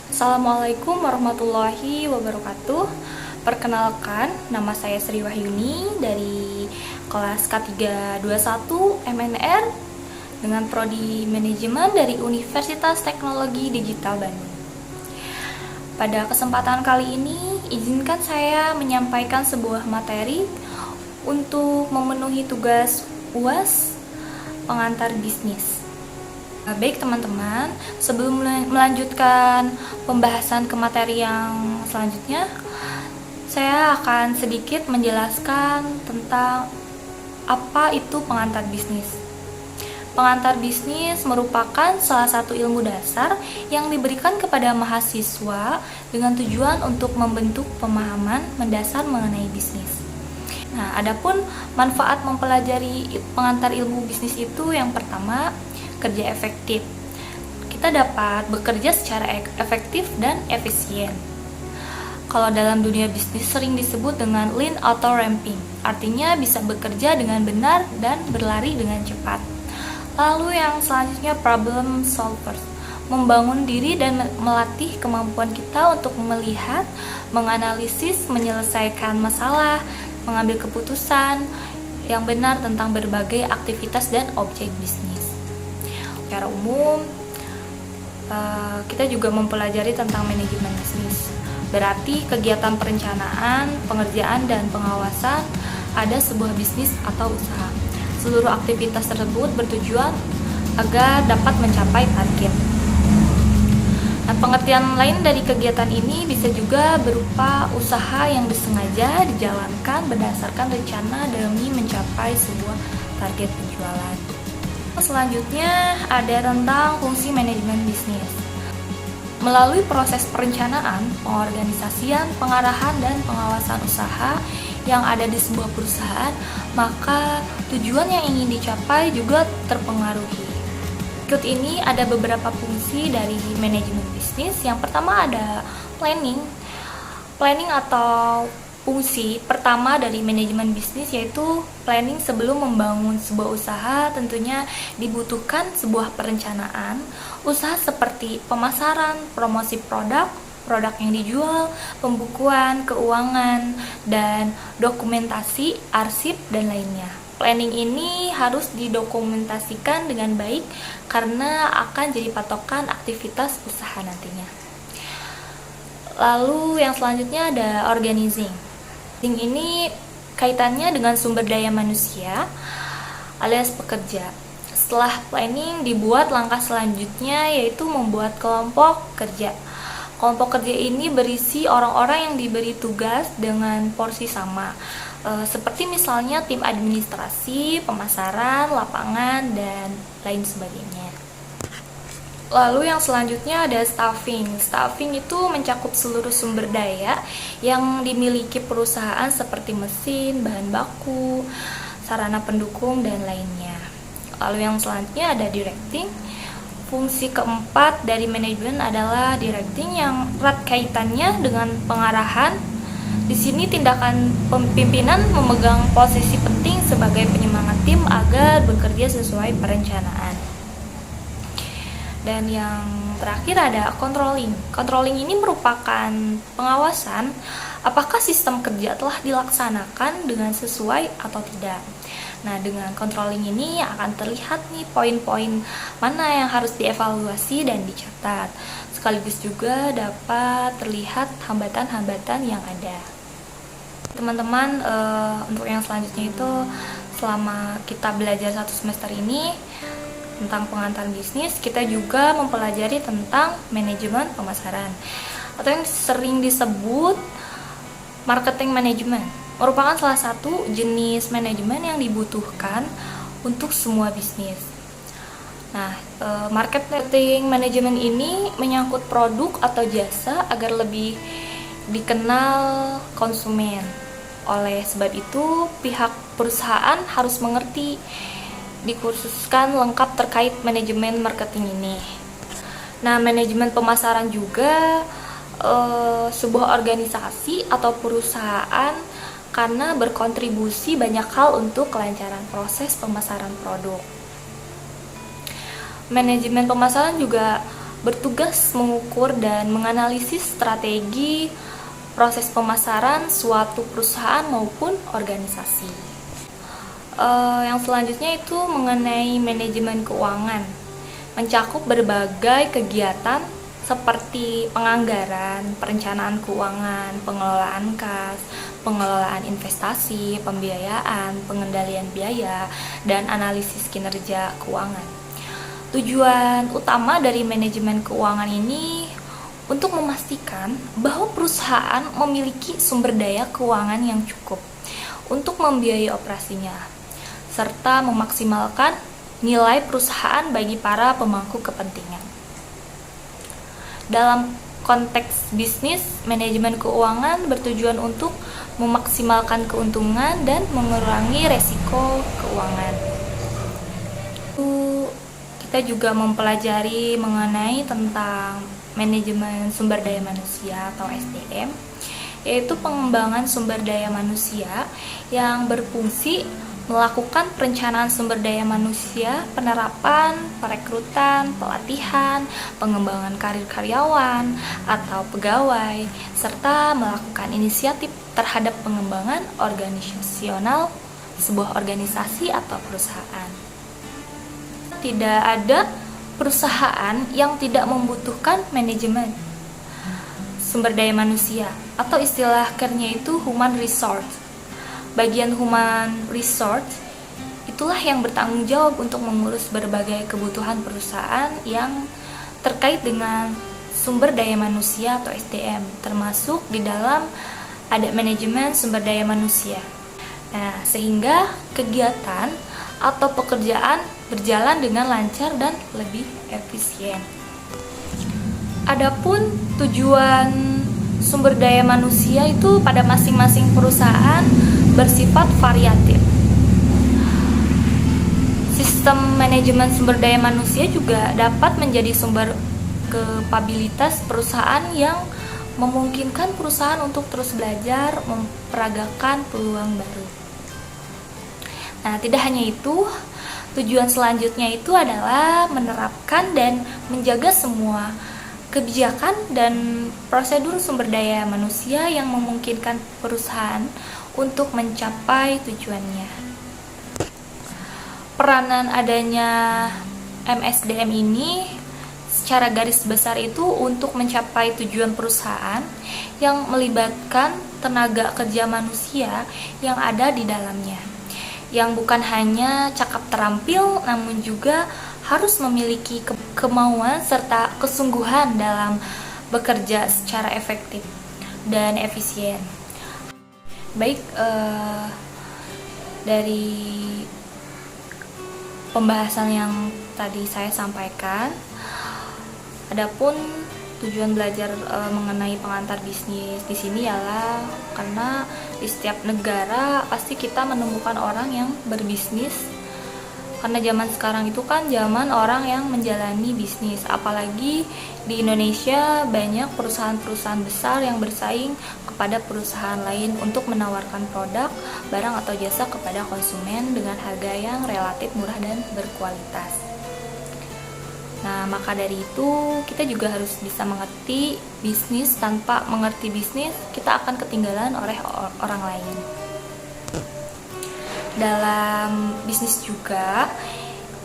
Assalamualaikum warahmatullahi wabarakatuh. Perkenalkan, nama saya Sri Wahyuni dari kelas K321 MNR dengan prodi manajemen dari Universitas Teknologi Digital Bandung. Pada kesempatan kali ini, izinkan saya menyampaikan sebuah materi untuk memenuhi tugas UAS pengantar bisnis. Baik teman-teman, sebelum melanjutkan pembahasan ke materi yang selanjutnya, saya akan sedikit menjelaskan tentang apa itu pengantar bisnis. Pengantar bisnis merupakan salah satu ilmu dasar yang diberikan kepada mahasiswa dengan tujuan untuk membentuk pemahaman mendasar mengenai bisnis. Nah, adapun manfaat mempelajari pengantar ilmu bisnis itu yang pertama, kerja efektif. Kita dapat bekerja secara efektif dan efisien. Kalau dalam dunia bisnis sering disebut dengan lean atau ramping, artinya bisa bekerja dengan benar dan berlari dengan cepat. Lalu yang selanjutnya problem solvers, membangun diri dan melatih kemampuan kita untuk melihat, menganalisis, menyelesaikan masalah, mengambil keputusan yang benar tentang berbagai aktivitas dan objek bisnis. Secara umum, kita juga mempelajari tentang manajemen bisnis. Berarti kegiatan perencanaan, pengerjaan, dan pengawasan ada sebuah bisnis atau usaha. Seluruh aktivitas tersebut bertujuan agar dapat mencapai target. Nah, pengertian lain dari kegiatan ini bisa juga berupa usaha yang disengaja dijalankan berdasarkan rencana demi mencapai sebuah target penjualan. Selanjutnya ada tentang fungsi manajemen bisnis. Melalui proses perencanaan, pengorganisasian, pengarahan, dan pengawasan usaha yang ada di sebuah perusahaan, maka tujuan yang ingin dicapai juga terpengaruhi. Berikut ini ada beberapa fungsi dari manajemen bisnis. Yang pertama ada planning. Planning atau fungsi pertama dari manajemen bisnis yaitu planning. Sebelum membangun sebuah usaha, tentunya dibutuhkan sebuah perencanaan usaha seperti pemasaran, promosi produk yang dijual, pembukuan, keuangan, dan dokumentasi, arsip, dan lainnya. Planning ini harus didokumentasikan dengan baik karena akan jadi patokan aktivitas usaha nantinya. Lalu yang selanjutnya ada organizing. Ini kaitannya dengan sumber daya manusia alias pekerja. Setelah planning dibuat, langkah selanjutnya yaitu membuat kelompok kerja. Kelompok kerja ini berisi orang-orang yang diberi tugas dengan porsi sama, seperti misalnya tim administrasi, pemasaran, lapangan, dan lain sebagainya. Lalu yang selanjutnya ada staffing. Staffing itu mencakup seluruh sumber daya yang dimiliki perusahaan seperti mesin, bahan baku, sarana pendukung, dan lainnya. Lalu yang selanjutnya ada directing. Fungsi keempat dari manajemen adalah directing yang erat kaitannya dengan pengarahan. Di sini tindakan pimpinan memegang posisi penting sebagai penyemangat tim agar bekerja sesuai perencanaan. Dan yang terakhir ada controlling. Controlling ini merupakan pengawasan apakah sistem kerja telah dilaksanakan dengan sesuai atau tidak. Nah, dengan controlling ini akan terlihat nih poin-poin mana yang harus dievaluasi dan dicatat. Sekaligus juga dapat terlihat hambatan-hambatan yang ada. Teman-teman, untuk yang selanjutnya itu selama kita belajar 1 semester ini tentang pengantar bisnis, kita juga mempelajari tentang manajemen pemasaran atau yang sering disebut marketing management. Merupakan salah satu jenis manajemen yang dibutuhkan untuk semua bisnis. Nah, marketing manajemen ini menyangkut produk atau jasa agar lebih dikenal konsumen. Oleh sebab itu, pihak perusahaan harus mengerti, dikursuskan lengkap terkait manajemen marketing ini. Nah, manajemen pemasaran juga sebuah organisasi atau perusahaan karena berkontribusi banyak hal untuk kelancaran proses pemasaran produk. Manajemen pemasaran juga bertugas mengukur dan menganalisis strategi proses pemasaran suatu perusahaan maupun organisasi. Yang selanjutnya itu mengenai manajemen keuangan, mencakup berbagai kegiatan seperti penganggaran, perencanaan keuangan, pengelolaan kas, pengelolaan investasi, pembiayaan, pengendalian biaya, dan analisis kinerja keuangan. Tujuan utama dari manajemen keuangan ini untuk memastikan bahwa perusahaan memiliki sumber daya keuangan yang cukup untuk membiayai operasinya, serta memaksimalkan nilai perusahaan bagi para pemangku kepentingan. Dalam konteks bisnis, manajemen keuangan bertujuan untuk memaksimalkan keuntungan dan mengurangi resiko keuangan. Kita juga mempelajari mengenai tentang manajemen sumber daya manusia atau SDM, yaitu pengembangan sumber daya manusia yang berfungsi melakukan perencanaan sumber daya manusia, penerapan, perekrutan, pelatihan, pengembangan karir karyawan atau pegawai, serta melakukan inisiatif terhadap pengembangan organisasional sebuah organisasi atau perusahaan. Tidak ada perusahaan yang tidak membutuhkan manajemen sumber daya manusia, atau istilah kerennya itu human resource. Bagian human resource itulah yang bertanggung jawab untuk mengurus berbagai kebutuhan perusahaan yang terkait dengan sumber daya manusia atau SDM, termasuk di dalam ada manajemen sumber daya manusia. Nah, sehingga kegiatan atau pekerjaan berjalan dengan lancar dan lebih efisien. Adapun tujuan sumber daya manusia itu pada masing-masing perusahaan bersifat variatif. Sistem manajemen sumber daya manusia juga dapat menjadi sumber kapabilitas perusahaan yang memungkinkan perusahaan untuk terus belajar, memperagakan peluang baru. Nah, tidak hanya itu, tujuan selanjutnya itu adalah menerapkan dan menjaga semua kebijakan dan prosedur sumber daya manusia yang memungkinkan perusahaan untuk mencapai tujuannya. Peranan adanya MSDM ini secara garis besar itu untuk mencapai tujuan perusahaan yang melibatkan tenaga kerja manusia yang ada di dalamnya, yang bukan hanya cakap terampil namun juga harus memiliki kemauan serta kesungguhan dalam bekerja secara efektif dan efisien. Baik, dari pembahasan yang tadi saya sampaikan, adapun tujuan belajar mengenai pengantar bisnis di sini ialah karena di setiap negara pasti kita menemukan orang yang berbisnis. Karena zaman sekarang itu kan zaman orang yang menjalani bisnis, apalagi di Indonesia banyak perusahaan-perusahaan besar yang bersaing kepada perusahaan lain untuk menawarkan produk, barang atau jasa kepada konsumen dengan harga yang relatif murah dan berkualitas. Nah, maka dari itu kita juga harus bisa mengerti bisnis. Tanpa mengerti bisnis, kita akan ketinggalan oleh orang lain. Dalam bisnis juga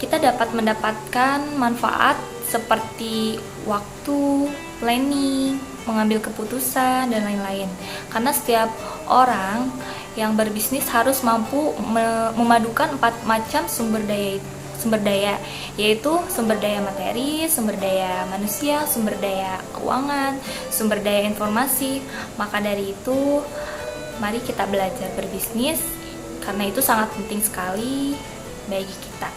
kita dapat mendapatkan manfaat seperti waktu, planning, mengambil keputusan, dan lain-lain. Karena setiap orang yang berbisnis harus mampu memadukan 4 macam sumber daya, yaitu sumber daya materi, sumber daya manusia, sumber daya keuangan, sumber daya informasi. Maka dari itu, mari kita belajar berbisnis, karena itu sangat penting sekali bagi kita.